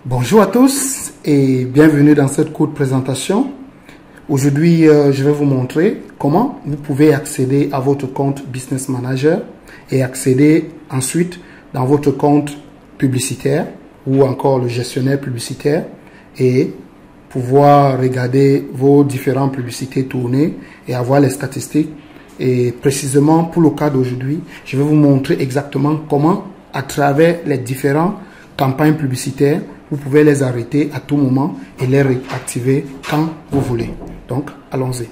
Bonjour à tous et bienvenue dans cette courte présentation. Aujourd'hui, je vais vous montrer comment vous pouvez accéder à votre compte Business Manager et accéder ensuite dans votre compte publicitaire ou encore le gestionnaire publicitaire et pouvoir regarder vos différentes publicités tournées et avoir les statistiques. Et précisément pour le cas d'aujourd'hui, je vais vous montrer exactement comment, à travers les différentes campagnes publicitaires, vous pouvez les arrêter à tout moment et les réactiver quand vous voulez. Donc, allons-y.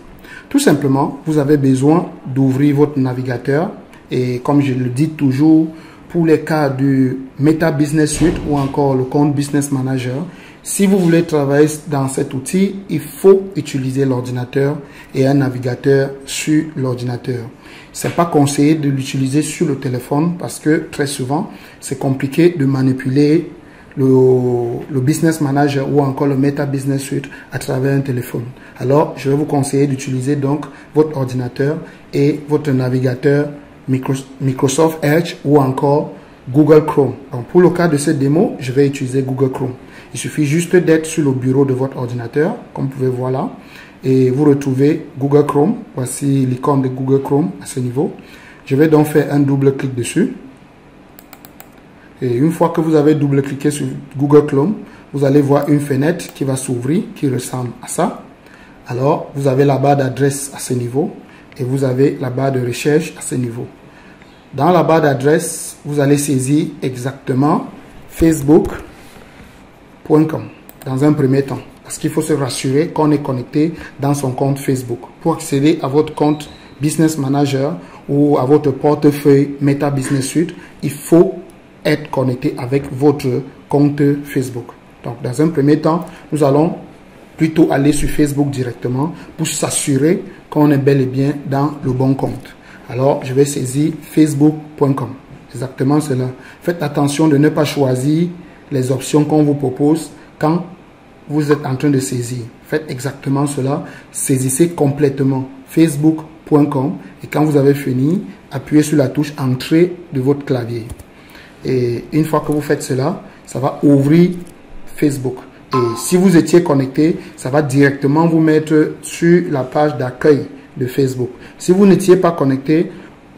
Tout simplement, vous avez besoin d'ouvrir votre navigateur et comme je le dis toujours, pour les cas du Meta Business Suite ou encore le compte Business Manager, si vous voulez travailler dans cet outil, il faut utiliser l'ordinateur et un navigateur sur l'ordinateur. C'est pas conseillé de l'utiliser sur le téléphone parce que très souvent, c'est compliqué de manipuler le Business Manager ou encore le Meta Business Suite à travers un téléphone. Alors, je vais vous conseiller d'utiliser donc votre ordinateur et votre navigateur Microsoft Edge ou encore Google Chrome. Donc, pour le cas de cette démo, je vais utiliser Google Chrome. Il suffit juste d'être sur le bureau de votre ordinateur, comme vous pouvez voir là, et vous retrouvez Google Chrome. Voici l'icône de Google Chrome à ce niveau. Je vais donc faire un double clic dessus. Et une fois que vous avez double-cliqué sur Google Chrome, vous allez voir une fenêtre qui va s'ouvrir, qui ressemble à ça. Alors, vous avez la barre d'adresse à ce niveau et vous avez la barre de recherche à ce niveau. Dans la barre d'adresse, vous allez saisir exactement facebook.com dans un premier temps. Parce qu'il faut se rassurer qu'on est connecté dans son compte Facebook. Pour accéder à votre compte Business Manager ou à votre portefeuille Meta Business Suite, il faut être connecté avec votre compte Facebook. Donc, dans un premier temps, nous allons plutôt aller sur Facebook directement pour s'assurer qu'on est bel et bien dans le bon compte. Alors, je vais saisir facebook.com. Exactement cela. Faites attention de ne pas choisir les options qu'on vous propose quand vous êtes en train de saisir. Faites exactement cela. Saisissez complètement facebook.com et quand vous avez fini, appuyez sur la touche Entrée de votre clavier. Et une fois que vous faites cela, ça va ouvrir Facebook. Et si vous étiez connecté, ça va directement vous mettre sur la page d'accueil de Facebook. Si vous n'étiez pas connecté,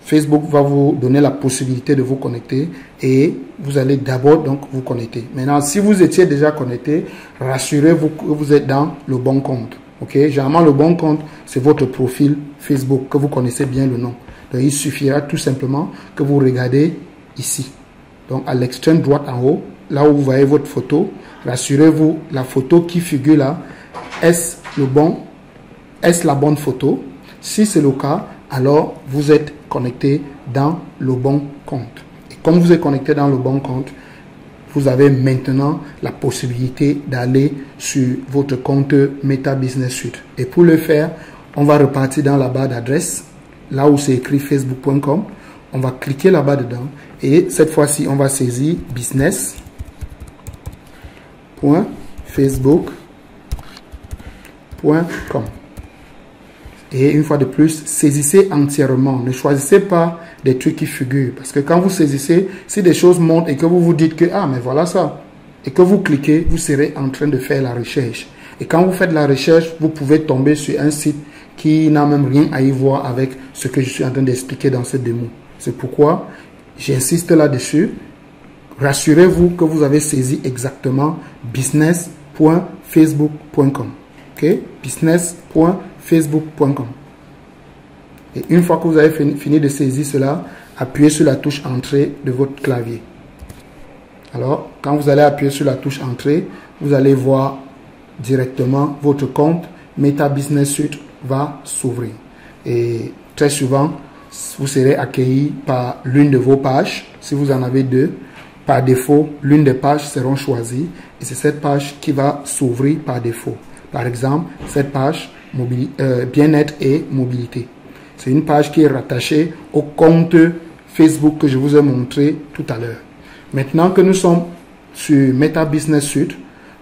Facebook va vous donner la possibilité de vous connecter et vous allez d'abord donc vous connecter. Maintenant, si vous étiez déjà connecté, rassurez-vous que vous êtes dans le bon compte. Ok? Généralement, le bon compte, c'est votre profil Facebook, que vous connaissez bien le nom. Donc, il suffira tout simplement que vous regardez ici. Donc, à l'extrême droite en haut, là où vous voyez votre photo, rassurez-vous, la photo qui figure là, est-ce la bonne photo? Si c'est le cas, alors vous êtes connecté dans le bon compte. Et comme vous êtes connecté dans le bon compte, vous avez maintenant la possibilité d'aller sur votre compte Meta Business Suite. Et pour le faire, on va repartir dans la barre d'adresse, là où c'est écrit facebook.com. On va cliquer là-bas dedans et cette fois-ci, on va saisir business.facebook.com. Et une fois de plus, saisissez entièrement. Ne choisissez pas des trucs qui figurent. Parce que quand vous saisissez, si des choses montent et que vous vous dites que, ah, mais voilà ça, et que vous cliquez, vous serez en train de faire la recherche. Et quand vous faites la recherche, vous pouvez tomber sur un site qui n'a même rien à y voir avec ce que je suis en train d'expliquer dans cette démo. C'est pourquoi j'insiste là-dessus. Rassurez-vous que vous avez saisi exactement business.facebook.com. Ok? Business.facebook.com. Et une fois que vous avez fini de saisir cela, appuyez sur la touche Entrée de votre clavier. Alors, quand vous allez appuyer sur la touche Entrée, vous allez voir directement votre compte Meta Business Suite va s'ouvrir. Et très souvent, vous serez accueilli par l'une de vos pages. Si vous en avez deux, par défaut, l'une des pages seront choisies et c'est cette page qui va s'ouvrir par défaut. Par exemple, cette page bien-être et mobilité. C'est une page qui est rattachée au compte Facebook que je vous ai montré tout à l'heure. Maintenant que nous sommes sur Meta Business Suite,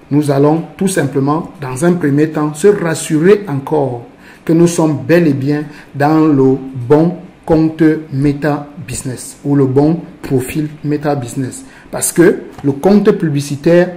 nous allons tout simplement, dans un premier temps, se rassurer encore que nous sommes bel et bien dans le bon compte Meta Business ou le bon profil Meta Business. Parce que le compte publicitaire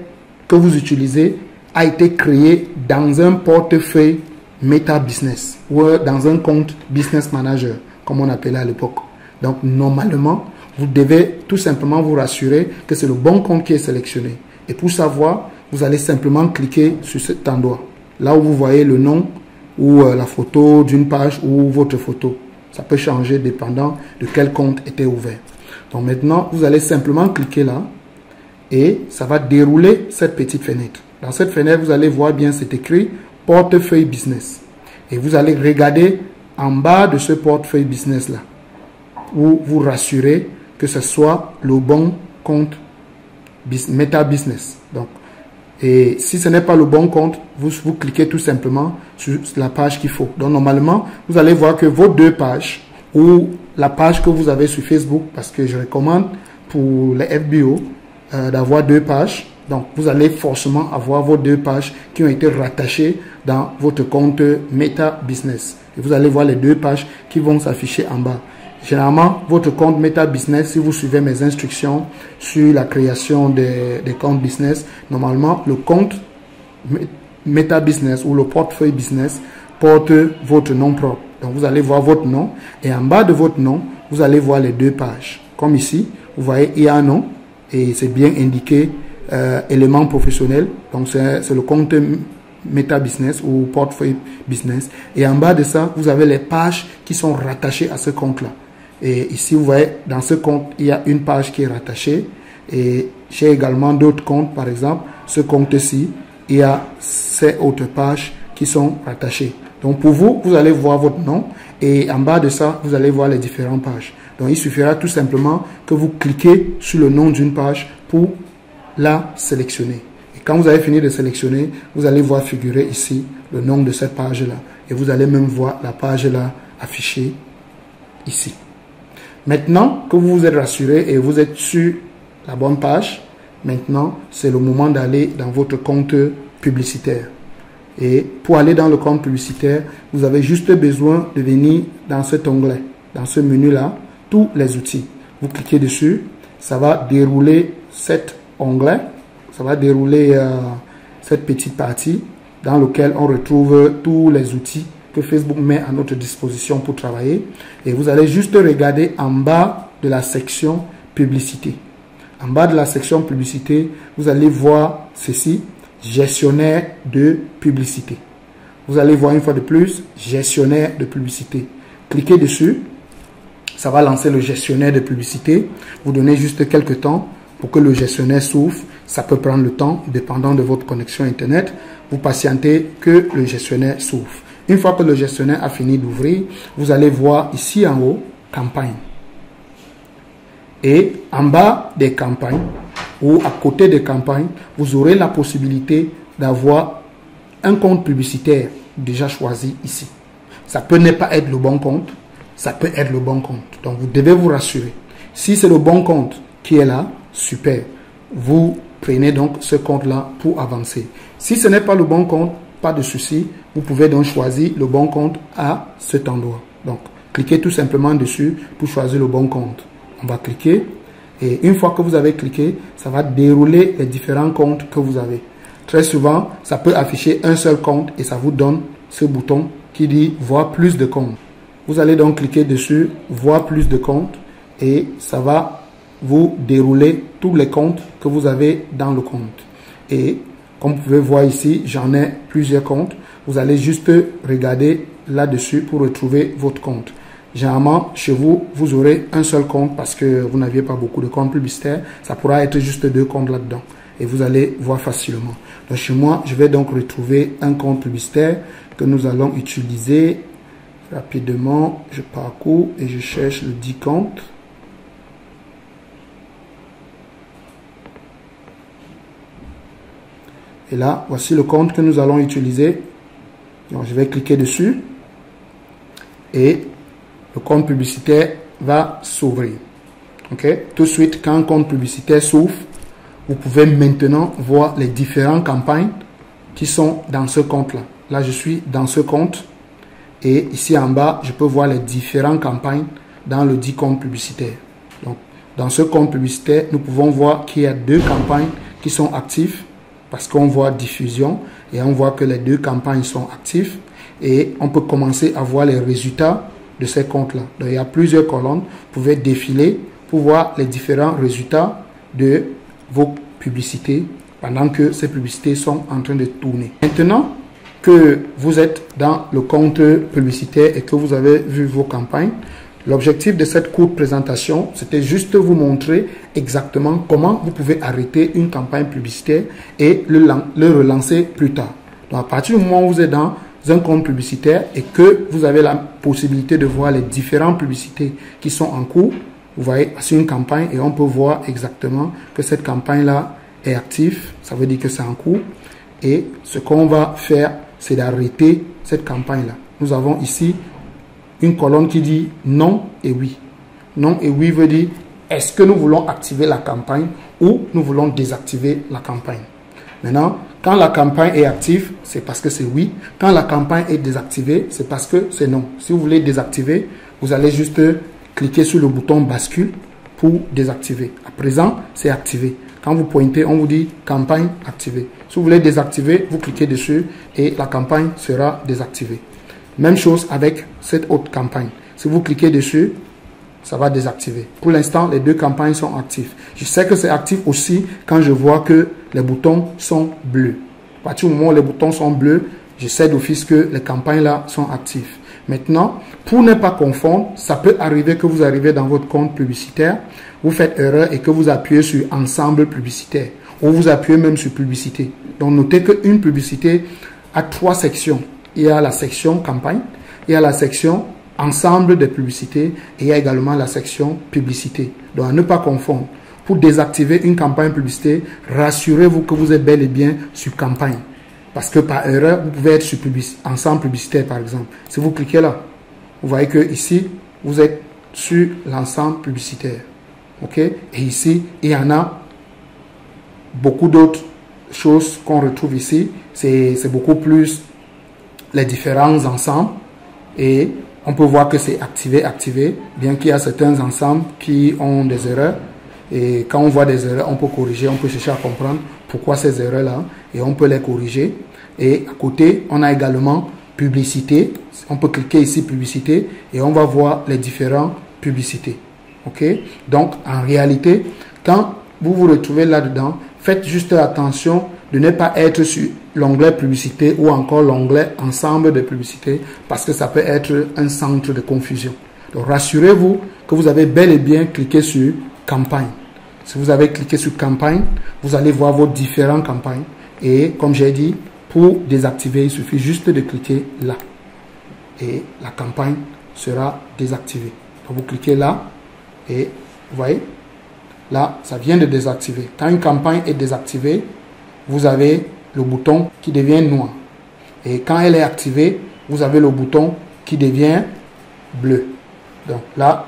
que vous utilisez a été créé dans un portefeuille Meta Business ou dans un compte Business Manager, comme on appelait à l'époque. Donc, normalement, vous devez tout simplement vous rassurer que c'est le bon compte qui est sélectionné. Et pour savoir, vous allez simplement cliquer sur cet endroit. Là où vous voyez le nom ou la photo d'une page ou votre photo. Ça peut changer dépendant de quel compte était ouvert. Donc maintenant, vous allez simplement cliquer là et ça va dérouler cette petite fenêtre. Dans cette fenêtre, vous allez voir bien, c'est écrit portefeuille business. Et vous allez regarder en bas de ce portefeuille business là où vous rassurez que ce soit le bon compte Meta Business. Donc, et si ce n'est pas le bon compte, vous cliquez tout simplement sur la page qu'il faut. Donc, normalement, vous allez voir que vos deux pages ou la page que vous avez sur Facebook, parce que je recommande pour les FBO d'avoir deux pages. Donc, vous allez forcément avoir vos deux pages qui ont été rattachées dans votre compte Meta Business. Et vous allez voir les deux pages qui vont s'afficher en bas. Généralement, votre compte Meta Business, si vous suivez mes instructions sur la création des comptes business, normalement, le compte Meta Business ou le portefeuille business porte votre nom propre. Donc, vous allez voir votre nom et en bas de votre nom, vous allez voir les deux pages. Comme ici, vous voyez, il y a un nom et c'est bien indiqué élément professionnel. Donc, c'est le compte Meta Business ou portefeuille business. Et en bas de ça, vous avez les pages qui sont rattachées à ce compte-là. Et ici, vous voyez, dans ce compte, il y a une page qui est rattachée. Et j'ai également d'autres comptes, par exemple, ce compte-ci, il y a ces autres pages qui sont rattachées. Donc, pour vous, vous allez voir votre nom. Et en bas de ça, vous allez voir les différentes pages. Donc, il suffira tout simplement que vous cliquez sur le nom d'une page pour la sélectionner. Et quand vous avez fini de sélectionner, vous allez voir figurer ici le nom de cette page-là. Et vous allez même voir la page-là affichée ici. Maintenant que vous vous êtes rassuré et vous êtes sur la bonne page, maintenant, c'est le moment d'aller dans votre compte publicitaire. Et pour aller dans le compte publicitaire, vous avez juste besoin de venir dans cet onglet, dans ce menu-là, tous les outils. Vous cliquez dessus, ça va dérouler cet onglet, ça va dérouler cette petite partie dans laquelle on retrouve tous les outils que Facebook met à notre disposition pour travailler. Et vous allez juste regarder en bas de la section publicité. En bas de la section publicité, vous allez voir ceci, gestionnaire de publicité. Vous allez voir une fois de plus, gestionnaire de publicité. Cliquez dessus, ça va lancer le gestionnaire de publicité. Vous donnez juste quelques temps pour que le gestionnaire s'ouvre. Ça peut prendre le temps, dépendant de votre connexion Internet. Vous patientez que le gestionnaire s'ouvre. Une fois que le gestionnaire a fini d'ouvrir, vous allez voir ici en haut, campagne. Et en bas des campagnes, ou à côté des campagnes, vous aurez la possibilité d'avoir un compte publicitaire déjà choisi ici. Ça peut ne pas être le bon compte, ça peut être le bon compte. Donc vous devez vous rassurer. Si c'est le bon compte qui est là, super. Vous prenez donc ce compte-là pour avancer. Si ce n'est pas le bon compte, pas de souci. Vous pouvez donc choisir le bon compte à cet endroit. Donc, cliquez tout simplement dessus pour choisir le bon compte. On va cliquer et une fois que vous avez cliqué, ça va dérouler les différents comptes que vous avez. Très souvent, ça peut afficher un seul compte et ça vous donne ce bouton qui dit voir plus de comptes. Vous allez donc cliquer dessus, voir plus de comptes et ça va vous dérouler tous les comptes que vous avez dans le compte. Et comme vous pouvez voir ici, j'en ai plusieurs comptes. Vous allez juste regarder là-dessus pour retrouver votre compte. Généralement, chez vous, vous aurez un seul compte parce que vous n'aviez pas beaucoup de comptes publicitaires. Ça pourra être juste deux comptes là-dedans. Et vous allez voir facilement. Donc, chez moi, je vais donc retrouver un compte publicitaire que nous allons utiliser rapidement. Je parcours et je cherche le 10 comptes. Et là, voici le compte que nous allons utiliser. Donc, je vais cliquer dessus. Et le compte publicitaire va s'ouvrir. Okay? Tout de suite, quand un compte publicitaire s'ouvre, vous pouvez maintenant voir les différentes campagnes qui sont dans ce compte-là. Là, je suis dans ce compte. Et ici en bas, je peux voir les différentes campagnes dans le 10 comptes publicitaires. Donc, dans ce compte publicitaire, nous pouvons voir qu'il y a deux campagnes qui sont actives. parce qu'on voit diffusion et on voit que les deux campagnes sont actives et on peut commencer à voir les résultats de ces comptes-là. Donc, il y a plusieurs colonnes. Vous pouvez défiler pour voir les différents résultats de vos publicités pendant que ces publicités sont en train de tourner. Maintenant que vous êtes dans le compte publicitaire et que vous avez vu vos campagnes, l'objectif de cette courte présentation, c'était juste vous montrer exactement comment vous pouvez arrêter une campagne publicitaire et le relancer plus tard. Donc, à partir du moment où vous êtes dans un compte publicitaire et que vous avez la possibilité de voir les différentes publicités qui sont en cours, vous voyez sur une campagne et on peut voir exactement que cette campagne-là est active. Ça veut dire que c'est en cours. Et ce qu'on va faire, c'est d'arrêter cette campagne-là. Nous avons ici une colonne qui dit non et oui. Non et oui veut dire est-ce que nous voulons activer la campagne ou nous voulons désactiver la campagne. Maintenant, quand la campagne est active, c'est parce que c'est oui. Quand la campagne est désactivée, c'est parce que c'est non. Si vous voulez désactiver, vous allez juste cliquer sur le bouton bascule pour désactiver. À présent, c'est activé. Quand vous pointez, on vous dit campagne activée. Si vous voulez désactiver, vous cliquez dessus et la campagne sera désactivée. Même chose avec cette autre campagne. Si vous cliquez dessus, ça va désactiver. Pour l'instant, les deux campagnes sont actives. Je sais que c'est actif aussi quand je vois que les boutons sont bleus. À partir du moment où les boutons sont bleus, je sais d'office que les campagnes là sont actives. Maintenant, pour ne pas confondre, ça peut arriver que vous arrivez dans votre compte publicitaire, vous faites erreur et que vous appuyez sur ensemble publicitaire ou vous appuyez même sur publicité. Donc, notez qu'une publicité a trois sections. Il y a la section campagne, il y a la section ensemble des publicités et il y a également la section publicité. Donc, à ne pas confondre. Pour désactiver une campagne publicité, rassurez-vous que vous êtes bel et bien sur campagne. Parce que par erreur, vous pouvez être sur ensemble publicitaire par exemple. Si vous cliquez là, vous voyez que ici, vous êtes sur l'ensemble publicitaire. OK? Et ici, il y en a beaucoup d'autres choses qu'on retrouve ici. C'est beaucoup plus les différents ensembles. Et on peut voir que c'est activé, bien qu'il y a certains ensembles qui ont des erreurs. Et quand on voit des erreurs, on peut corriger, on peut chercher à comprendre pourquoi ces erreurs-là et on peut les corriger. Et à côté, on a également publicité. On peut cliquer ici publicité et on va voir les différentes publicités. OK? Donc, en réalité, quand vous vous retrouvez là-dedans, faites juste attention de ne pas être sur l'onglet publicité ou encore l'onglet ensemble de publicités parce que ça peut être un centre de confusion. Donc, rassurez-vous que vous avez bel et bien cliqué sur campagne. Si vous avez cliqué sur campagne, vous allez voir vos différentes campagnes. Et comme j'ai dit, pour désactiver, il suffit juste de cliquer là. Et la campagne sera désactivée. Donc, vous cliquez là et vous voyez, là, ça vient de désactiver. Quand une campagne est désactivée, vous avez le bouton qui devient noir. Et quand elle est activée, vous avez le bouton qui devient bleu. Donc là,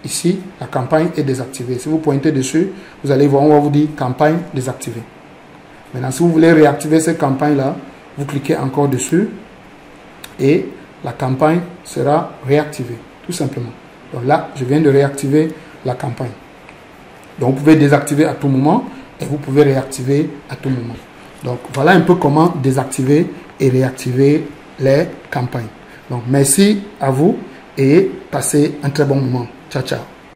ici, la campagne est désactivée. Si vous pointez dessus, vous allez voir, on va vous dire campagne désactivée. Maintenant, si vous voulez réactiver cette campagne-là, vous cliquez encore dessus et la campagne sera réactivée, tout simplement. Donc là, je viens de réactiver la campagne. Donc, vous pouvez désactiver à tout moment et vous pouvez réactiver à tout moment. Donc, voilà un peu comment désactiver et réactiver les campagnes. Donc, merci à vous et passez un très bon moment. Ciao, ciao.